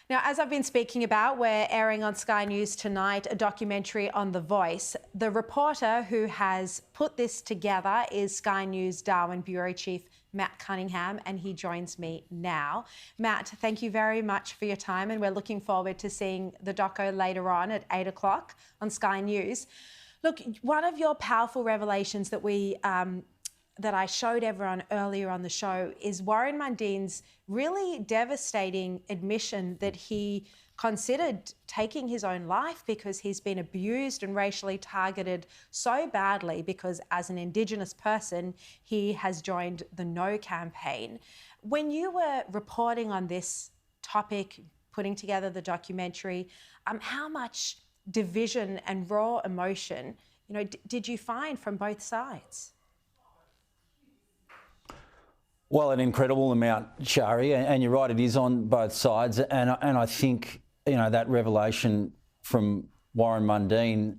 Now, as I've been speaking about, we're airing on Sky News tonight a documentary on The Voice. The reporter who has put this together is Sky News Darwin Bureau Chief Matt Cunningham, and he joins me now. Matt, thank you very much for your time, and we're looking forward to seeing the doco later on at 8 o'clock on Sky News. Look, one of your powerful revelations that I showed everyone earlier on the show is Warren Mundine's really devastating admission that he considered taking his own life because he's been abused and racially targeted so badly because as an Indigenous person, he has joined the No campaign. When you were reporting on this topic, putting together the documentary, how much division and raw emotion, did you find from both sides? Well, an incredible amount, Sharri, and you're right, it is on both sides. And I think, that revelation from Warren Mundine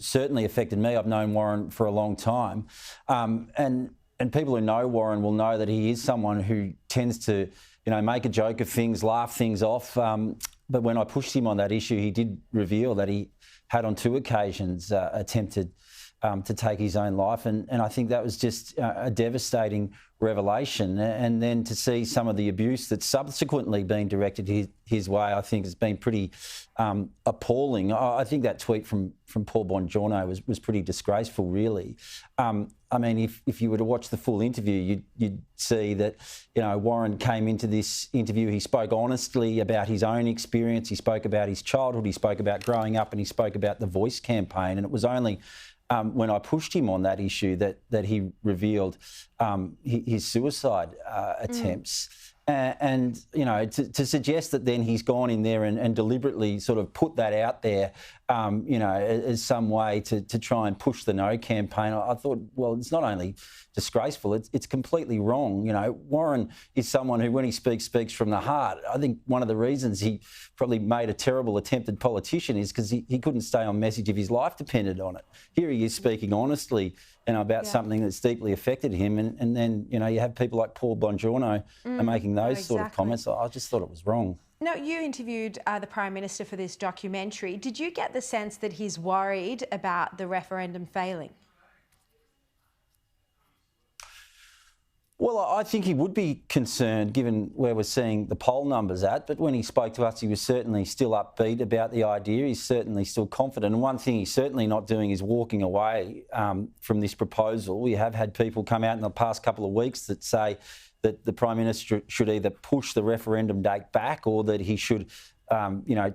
certainly affected me. I've known Warren for a long time. And people who know Warren will know that he is someone who tends to, make a joke of things, laugh things off. But when I pushed him on that issue, he did reveal that he had on 2 occasions attempted to take his own life. And I think that was just a devastating revelation. And then to see some of the abuse that's subsequently been directed his way, I think has been pretty appalling. I think that tweet from Paul Bongiorno was pretty disgraceful, really. I mean, if you were to watch the full interview, you'd see that, Warren came into this interview, he spoke honestly about his own experience, he spoke about his childhood, he spoke about growing up, and he spoke about the Voice campaign. And it was only when I pushed him on that issue that he revealed his suicide attempts. And to suggest that then he's gone in there and deliberately sort of put that out there, as some way to try and push the No campaign, I thought, well, it's not only disgraceful, it's completely wrong. Warren is someone who, when he speaks from the heart. I think one of the reasons he probably made a terrible attempted politician is because he couldn't stay on message if his life depended on it. Here he is speaking honestly about something that's deeply affected him. And then, you have people like Paul Bongiorno making those sort of comments. I just thought it was wrong. Now, you interviewed the Prime Minister for this documentary. Did you get the sense that he's worried about the referendum failing? Well, I think he would be concerned given where we're seeing the poll numbers at, but when he spoke to us, he was certainly still upbeat about the idea. He's certainly still confident. And one thing he's certainly not doing is walking away from this proposal. We have had people come out in the past couple of weeks that say that the Prime Minister should either push the referendum date back or that he should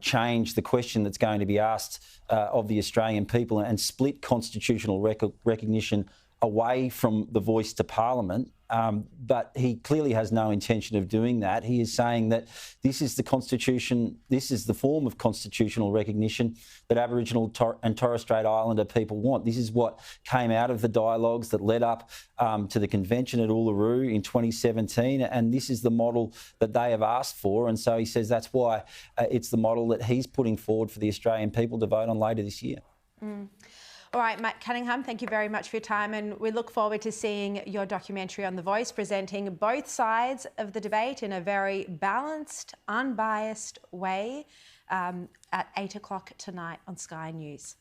change the question that's going to be asked of the Australian people and split constitutional recognition away from the voice to Parliament. But he clearly has no intention of doing that. He is saying that this is the Constitution, this is the form of constitutional recognition that Aboriginal and Torres Strait Islander people want. This is what came out of the dialogues that led up to the convention at Uluru in 2017, and this is the model that they have asked for. And so he says that's why it's the model that he's putting forward for the Australian people to vote on later this year. All right, Matt Cunningham, thank you very much for your time, and we look forward to seeing your documentary on The Voice, presenting both sides of the debate in a very balanced, unbiased way at 8 o'clock tonight on Sky News.